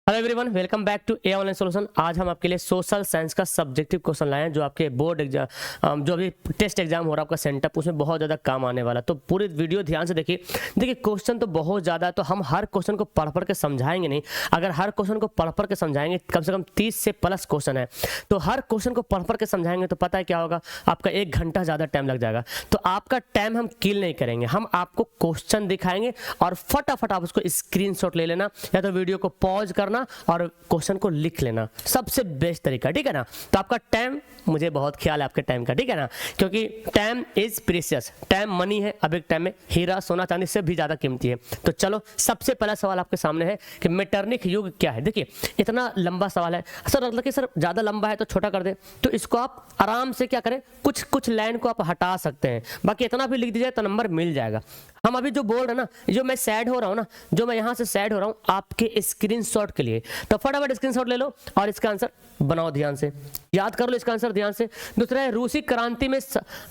Hello everyone, welcome back to A online solution. आज हम आपके लिए सोशल साइंस का सब्जेक्टिव क्वेश्चन लाए हैं जो आपके बोर्ड एग्जाम जो अभी टेस्ट एग्जाम हो रहा है आपका सेंटर, उसमें बहुत ज़्यादा काम आने वाला है। तो पूरी वीडियो ध्यान से देखिए। क्वेश्चन तो बहुत ज़्यादा है, तो हम हर क्वेश्चन को पढ़ के समझाएंगे नहीं। अगर हर क्वेश्चन को पढ़ के समझाएंगे, कम से कम 30 से प्लस क्वेश्चन है, तो हर क्वेश्चन को पढ़ के समझाएंगे तो पता है क्या होगा, आपका 1 घंटा ज़्यादा टाइम लग जाएगा। तो आपका टाइम हम किल नहीं करेंगे, हम आपको क्वेश्चन दिखाएंगे और फटाफट आप उसको स्क्रीनशॉट ले लेना, या तो वीडियो को पॉज करना और क्वेश्चन को लिख लेना, सबसे बेस्ट तरीका, ठीक है ना। तो आपका टाइम, मुझे बहुत ख्याल है आपके टाइम का, ठीक है ना, क्योंकि time is precious, time money है। अब एक टाइम में हीरा सोना चांदी से भी ज्यादा कीमती है। तो चलो, सबसे पहला सवाल आपके सामने है कि मेटरनिक युग क्या है। देखिए, इतना लंबा सवाल है सर, मतलब कि सर ज्यादा लंबा है तो छोटा कर दे, तो इसको आप आराम से क्या करें, कुछ लाइन को आप हटा सकते हैं, बाकी इतना भी लिख दीजिए तो नंबर मिल जाएगा। हम अभी जो बोल रहे हैं ना, जो मैं सैड हो रहा हूँ ना, जो मैं यहाँ से सैड हो रहा हूँ आपके स्क्रीनशॉट के लिए, तो फटाफट स्क्रीनशॉट ले लो और इसका आंसर बनाओ, ध्यान से याद कर लो इसका आंसर ध्यान से। दूसरा है, रूसी क्रांति में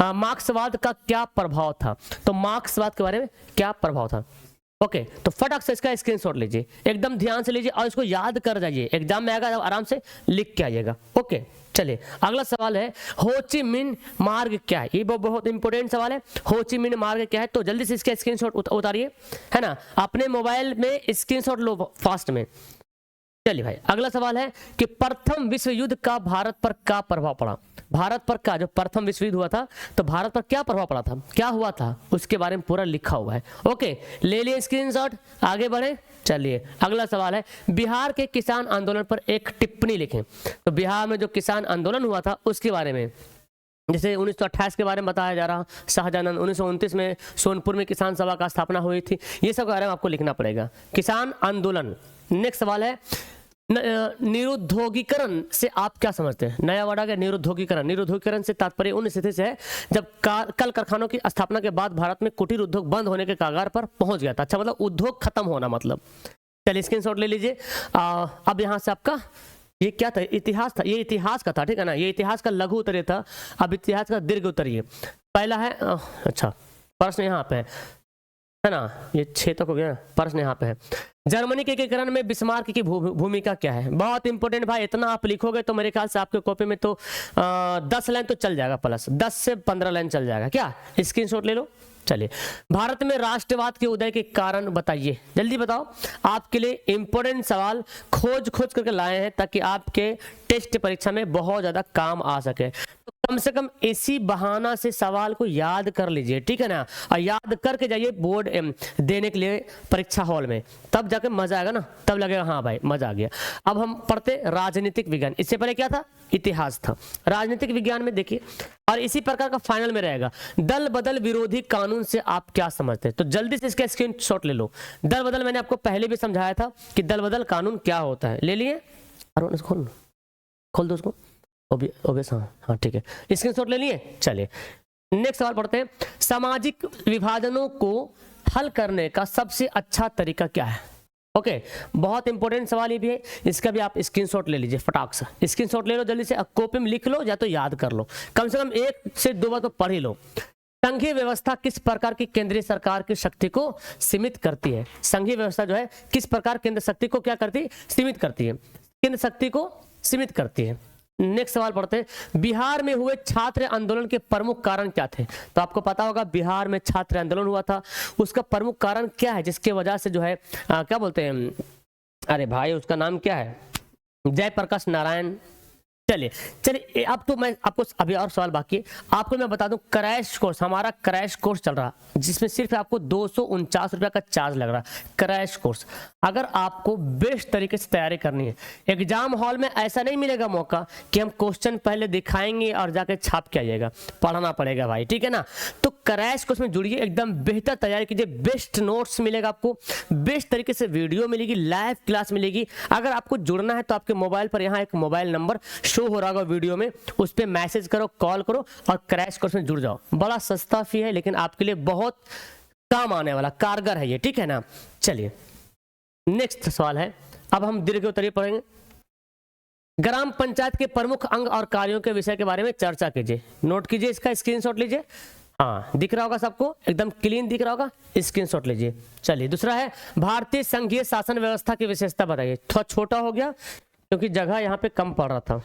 मार्क्सवाद का क्या प्रभाव था। तो मार्क्सवाद के बारे में क्या प्रभाव था, ओके। तो फटाक से इसका स्क्रीनशॉट लीजिए, एकदम ध्यान से लीजिए और इसको याद कर जाइए, एग्जाम में आएगा आराम से लिख के आइएगा, ओके। चलिए, अगला सवाल है, हो ची मिन्ह मार्ग क्या है। ये बहुत इंपॉर्टेंट सवाल है, हो ची मिन्ह मार्ग क्या है। तो जल्दी से इसका स्क्रीनशॉट उतारिए, है ना, अपने मोबाइल में स्क्रीनशॉट लो फास्ट में। चलिए भाई, अगला सवाल है कि प्रथम विश्व युद्ध का भारत पर क्या प्रभाव पड़ा। भारत पर का जो प्रथम विश्व युद्ध हुआ था, तो भारत पर क्या प्रभाव पड़ा था, क्या हुआ था, उसके बारे में पूरा लिखा हुआ है, ओके। ले लिए स्क्रीनशॉट, आगे बढ़े। चलिए, अगला सवाल है, बिहार के किसान आंदोलन पर एक टिप्पणी लिखें। तो बिहार में जो किसान आंदोलन हुआ था उसके बारे में, जैसे 1928 के बारे में बताया जा रहा, शाहजहां 1929 में सोनपुर में किसान सभा का स्थापना हुई थी, ये सब के बारे में आपको लिखना पड़ेगा, किसान आंदोलन। नेक्स्ट सवाल है, निरुद्योगीकरण से आप क्या समझते हैं। नया वर्ड आ गया, निरुद्योगीकरण। निरुद्योगीकरण से तात्पर्य उन स्थिति से है जब कल कारखानों की स्थापना के बाद भारत में कुटीर उद्योग बंद होने के कगार पर पहुंच गया था। अच्छा, मतलब उद्योग खत्म होना, मतलब। चलिए, स्क्रीनशॉट ले लीजिए। अब यहाँ से आपका ये क्या था, इतिहास था, ये इतिहास का था, ठीक है ना, ये इतिहास का लघु उत्तरीय था। अब इतिहास का दीर्घ उत्तरीय पहला है। अच्छा, प्रश्न यहाँ पे है ना, ये 6 तक हो गया, प्रश्न यहाँ पे है, जर्मनी के एकीकरण में बिस्मार्क की भूमिका क्या है। बहुत इंपॉर्टेंट भाई, इतना आप लिखोगे तो मेरे ख्याल से आपके कॉपी में तो 10 लाइन तो चल जाएगा, प्लस 10 से 15 लाइन चल जाएगा। क्या, स्क्रीनशॉट ले लो। चलिए, भारत में राष्ट्रवाद के उदय के कारण बताइए, जल्दी बताओ। आपके लिए इंपॉर्टेंट सवाल खोज करके लाए हैं ताकि आपके टेस्ट परीक्षा में बहुत ज्यादा काम आ सके। तो कम से कम इसी बहाना से सवाल को याद कर लीजिए, ठीक है ना, और याद करके जाइए बोर्ड देने के लिए परीक्षा हॉल में, तब जाके मजा आएगा ना, तब लगेगा हाँ भाई मजा आ गया। अब हम पढ़ते राजनीतिक विज्ञान। इससे पहले क्या था, इतिहास था। राजनीतिक विज्ञान में देखिए, और इसी प्रकार का फाइनल में रहेगा, दल बदल विरोधी कानून से आप क्या समझते हैं। तो जल्दी से इसका स्क्रीनशॉट ले लो। दल बदल मैंने आपको पहले भी समझाया था कि दल बदल कानून क्या होता है, ले लिए। खोल दो उसको, ओबेस, हाँ ठीक है, स्क्रीनशॉट ले लिए। चलिए, नेक्स्ट सवाल पढ़ते हैं, सामाजिक विभाजनों को हल करने का सबसे अच्छा तरीका क्या है। ओके, बहुत इंपॉर्टेंट सवाल ये भी है, इसका भी आप स्क्रीनशॉट ले लीजिए, फटाक से स्क्रीनशॉट ले लो, जल्दी से कॉपी में लिख लो या तो याद कर लो, कम से कम 1 से 2 बार तो पढ़ ही लो। संघीय व्यवस्था किस प्रकार की केंद्रीय सरकार की शक्ति को सीमित करती है। संघीय व्यवस्था जो है किस प्रकार केंद्र शक्ति को क्या करती है, सीमित करती है, केंद्र शक्ति को सीमित करती है। नेक्स्ट सवाल पढ़ते हैं, बिहार में हुए छात्र आंदोलन के प्रमुख कारण क्या थे। तो आपको पता होगा बिहार में छात्र आंदोलन हुआ था, उसका प्रमुख कारण क्या है, जिसके वजह से जो है क्या बोलते हैं, अरे भाई उसका नाम क्या है, जयप्रकाश नारायण। चलिए, अब तो मैं आपको अभी और सवाल बाकी है, आपको मैं बता दूं, क्रैश कोर्स, हमारा क्रैश कोर्स चल रहा, जिसमें सिर्फ आपको 249 रुपया का चार्ज लग रहा। क्रैश कोर्स, अगर आपको बेस्ट तरीके से तैयारी करनी है, एग्जाम हॉल में ऐसा नहीं मिलेगा मौका कि हम क्वेश्चन पहले दिखाएंगे और जाके छाप के आइएगा, पढ़ना पड़ेगा भाई, ठीक है ना। तो क्रैश कोर्स में जुड़िए, एकदम बेहतर तैयारी कीजिए, बेस्ट नोट्स मिलेगा आपको, बेस्ट तरीके से वीडियो मिलेगी, लाइव क्लास मिलेगी। अगर आपको जुड़ना है तो आपके मोबाइल पर यहाँ एक मोबाइल नंबर शो हो रहा होगा वीडियो में, उस पर मैसेज करो, कॉल करो और क्रैश कोर्स में जुड़ जाओ। बड़ा सस्ता फी है, लेकिन आपके लिए बहुत काम आने वाला, कारगर है ये, ठीक है ना। चलिए, नेक्स्ट सवाल है, अब हम दीर्घ उत्तरीय पढ़ेंगे। ग्राम पंचायत के प्रमुख अंग और कार्यों के विषय के बारे में चर्चा कीजिए। नोट कीजिए, इसका स्क्रीनशॉट लीजिए। हाँ दिख रहा होगा सबको, एकदम क्लीन दिख रहा होगा, स्क्रीनशॉट लीजिए। चलिए दूसरा है भारतीय संघीय शासन व्यवस्था की विशेषता बताइए। थोड़ा छोटा हो गया क्योंकि जगह यहाँ पे कम पड़ रहा था।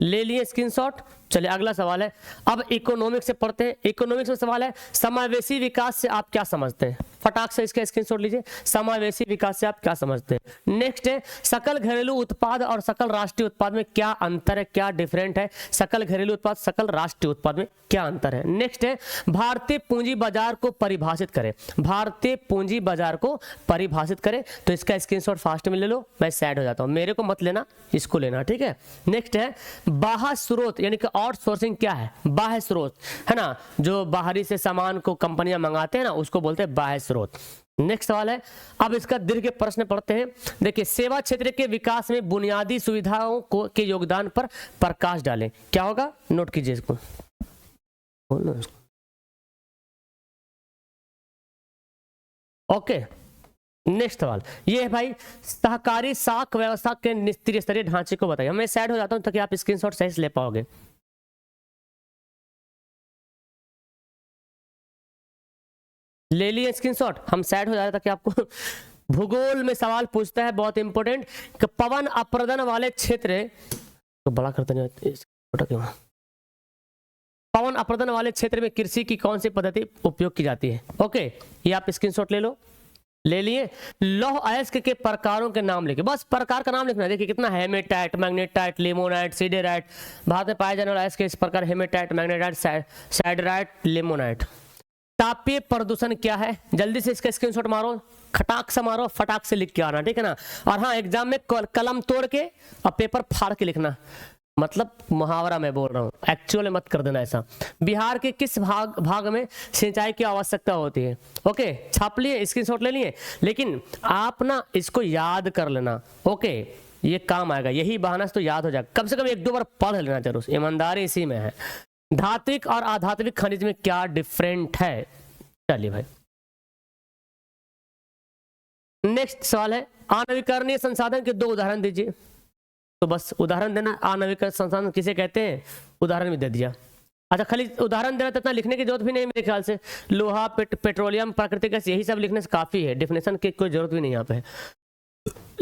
ले लिए स्क्रीनशॉट। चलिए अगला सवाल है, अब इकोनॉमिक्स से पढ़ते हैं। इकोनॉमिक्स में सवाल है समावेशी विकास से आप क्या समझते हैं, फटाक से इसका स्क्रीनशॉट लीजिए। समावेशी विकास से आप क्या समझते हैं। नेक्स्ट है सकल घरेलू उत्पाद और सकल राष्ट्रीय उत्पाद में क्या अंतर है, क्या डिफरेंट है। सकल घरेलू उत्पाद सकल राष्ट्रीय उत्पाद में क्या अंतर है। नेक्स्ट है भारतीय पूंजी बाजार को परिभाषित करें। भारतीय पूंजी बाजार को परिभाषित करें, तो इसका स्क्रीनशॉट फास्ट में ले लो, मैं सैड हो जाता हूं, मेरे को मत लेना, इसको लेना, ठीक है। नेक्स्ट है बाह्य स्रोत यानी कि आउटसोर्सिंग क्या है, बाह्य स्रोत है ना, जो बाहरी से सामान को कंपनियां मंगाते हैं ना, उसको बोलते हैं बाह्य स्रोत। नेक्स्ट सवाल है, अब इसका दीर्घ प्रश्न पढ़ते हैं। देखिए सेवा क्षेत्र के विकास में बुनियादी सुविधाओं को के योगदान पर प्रकाश डालें। क्या होगा, नोट कीजिए इसको। ओके नेक्स्ट सवाल ये है भाई, सहकारी साख व्यवस्था के त्रिस्तरीय ढांचे को बताइए। मैं सैड हो जाता हूं ताकि आप स्क्रीनशॉट सही से ले पाओगे। ले लिए स्क्रीनशॉट, हम सैड हो जा रहे ताकि आपको भूगोल में सवाल पूछता है बहुत इंपॉर्टेंट कि पवन अप्रदन वाले क्षेत्र तो बड़ा करते नहीं, छोटा क्यों। पवन अप्रदन वाले क्षेत्र में कृषि की कौन सी पद्धति उपयोग की जाती है। ओके ये आप स्क्रीनशॉट ले लो। ले लिए लौह अयस्क के प्रकारों के नाम लिखे, बस प्रकार का नाम लिखना। देखिए कितना, हेमेटाइट, मैग्नेटाइट, लिमोनाइट, सीडेराइट। भारत में पाए जाने वाले अयस्क के इस प्रकार हेमेटाइट, मैग्नेटाइट, साइडराइट, लिमोनाइट। तापीय प्रदूषण क्या है, जल्दी से इसका स्क्रीनशॉट मारो, खटाक से मारो, फटाक से लिख के आना, ठीक है ना। और हाँ एग्जाम में कलम तोड़ के और पेपर फाड़ के लिखना, मतलब मुहावरा मैं बोल रहा हूँ, एक्चुअल मत कर देना ऐसा। बिहार के किस भाग में सिंचाई की आवश्यकता होती है। ओके छाप लिए, स्क्रीनशॉट ले लिए, लेकिन आप ना इसको याद कर लेना। ओके ये काम आएगा, यही बहाना से तो याद हो जाएगा, कम से कम एक दो बार पढ़ लेना जरूर, ईमानदारी इसी में है। धात्विक और अधात्विक खनिज में क्या डिफरेंट है। चलिए भाई नेक्स्ट सवाल है, आणविकरणीय संसाधन के दो उदाहरण दीजिए। तो बस उदाहरण देना, आणविक संसाधन किसे कहते हैं, उदाहरण भी दे दिया। अच्छा खाली उदाहरण देना, तो इतना लिखने की जरूरत भी नहीं मेरे ख्याल से। लोहा, पेट्रोलियम, प्राकृतिक गैस, यही सब लिखने से काफी है, डेफिनेशन की कोई जरूरत भी नहीं यहाँ पे।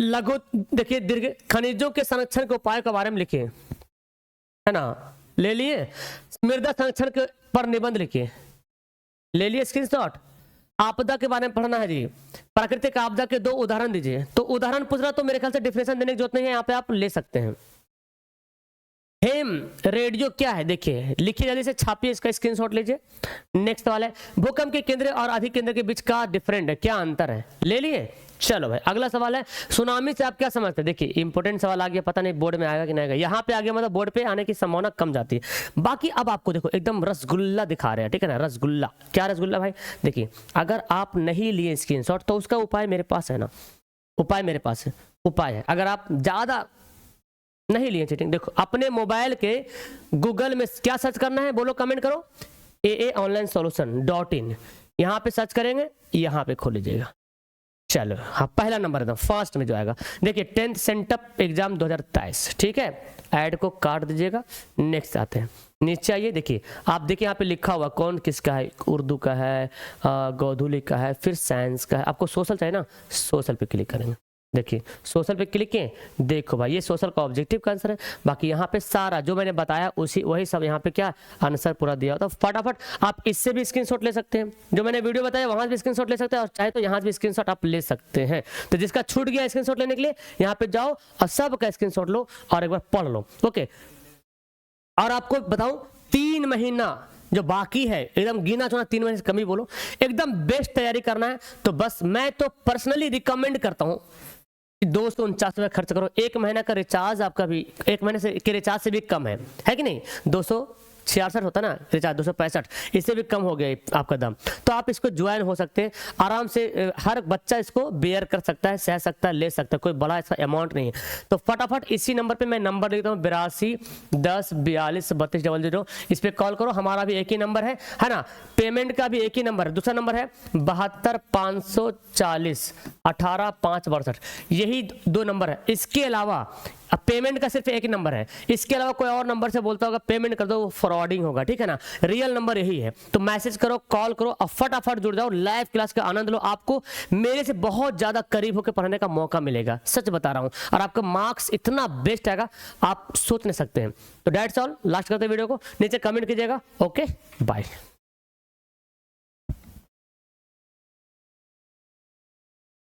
लघु देखिए दीर्घ खनिजों के संरक्षण के उपाय के बारे में लिखिए, है ना। ले लिए मृदा संरक्षण के पर निबंध लिखिए। ले लिए स्क्रीनशॉट। आपदा के बारे में पढ़ना है जी, प्राकृतिक आपदा के दो उदाहरण दीजिए। तो उदाहरण पूछ रहा तो मेरे ख्याल से डिफिनेशन देने की जरूरत नहीं है, यहाँ पे आप ले सकते हैं। हेम रेडियो क्या है, देखिए लिखिए जल्दी से, छापिए, इसका स्क्रीनशॉट लीजिए। नेक्स्ट वाला है भूकंप के केंद्र और अधिक केंद्र के बीच का डिफरेंट है, क्या अंतर है। ले लिए। चलो भाई अगला सवाल है, सुनामी से आप क्या समझते हैं। देखिए इंपॉर्टेंट सवाल आ गया, पता नहीं बोर्ड में आएगा कि नहीं आएगा, यहाँ पे आ गया मतलब बोर्ड पे आने की संभावना कम जाती है। बाकी अब आपको देखो एकदम रसगुल्ला दिखा रहे हैं, ठीक है ना, रसगुल्ला। क्या रसगुल्ला भाई, देखिए अगर आप नहीं लिए स्क्रीनशॉट तो उसका उपाय मेरे पास है ना, उपाय मेरे पास है, उपाय है। अगर आप ज्यादा नहीं लिए चीटिंग, देखो अपने मोबाइल के गूगल में क्या सर्च करना है, बोलो कमेंट करो, aaonlinesolution.in, यहाँ पे सर्च करेंगे, यहाँ पे खोल लीजिएगा। चलो हाँ पहला नंबर एकदम फर्स्ट में जो आएगा, देखिए 10th सेंटअप एग्जाम 2023, ठीक है। ऐड को काट दीजिएगा। नेक्स्ट आते हैं, नीचे आइए, देखिए आप देखिए यहाँ पे लिखा हुआ कौन किसका है, उर्दू का है, गोधुली का है, फिर साइंस का है। आपको सोशल चाहिए ना, सोशल पे क्लिक करेंगे। देखिए सोशल पे क्लिक किए, देखो भाई ये सोशल का ऑब्जेक्टिव का आंसर है। बाकी यहाँ पे सारा जो मैंने बताया उसी वही सब यहाँ पे क्या आंसर पूरा दिया होता है। फटाफट आप इससे भी स्क्रीनशॉट ले सकते हैं, जो मैंने वीडियो बताया वहां भी स्क्रीनशॉट ले सकते हैं, और चाहे तो यहाँ भी स्क्रीनशॉट आप ले सकते हैं। तो जिसका छूट गया स्क्रीनशॉट लेने के लिए यहाँ पे जाओ और सबका स्क्रीनशॉट लो और एक बार पढ़ लो। ओके और आपको बताऊं 3 महीना जो बाकी है, एकदम गिना चुना 3 महीने से कम ही बोलो, एकदम बेस्ट तैयारी करना है। तो बस मैं तो पर्सनली रिकमेंड करता हूँ 249 रुपये खर्च करो। 1 महीना का रिचार्ज आपका भी 1 महीने से के रिचार्ज से भी कम है कि नहीं, 266 होता ना रिचार्ज, 265, इससे भी कम हो गया आपका दाम। तो आप इसको ज्वाइन हो सकते हैं आराम से, हर बच्चा इसको बेयर कर सकता है, सह सकता है, ले सकता है, कोई बड़ा ऐसा अमाउंट नहीं है। तो फटाफट इसी नंबर पे मैं नंबर लिखता हूँ 82 10 42 32 00, इस पे कॉल करो। हमारा भी एक ही नंबर है ना, पेमेंट का भी एक ही नंबर है। दूसरा नंबर है 72 540 18 5 62, यही 2 नंबर है। इसके अलावा अब पेमेंट का सिर्फ एक ही नंबर है, इसके अलावा कोई और नंबर से बोलता होगा पेमेंट कर दो, वो फ्रॉडिंग होगा, ठीक है ना। रियल नंबर यही है। तो मैसेज करो, कॉल करो, अब फटाफट जुड़ जाओ, लाइव क्लास का आनंद लो, आपको मेरे से बहुत ज्यादा करीब होकर पढ़ने का मौका मिलेगा, सच बता रहा हूं, और आपका मार्क्स इतना बेस्ट आएगा आप सोच नहीं सकते हैं। तो दैट्स ऑल, लास्ट करते वीडियो को, नीचे कमेंट कीजिएगा। Okay bye.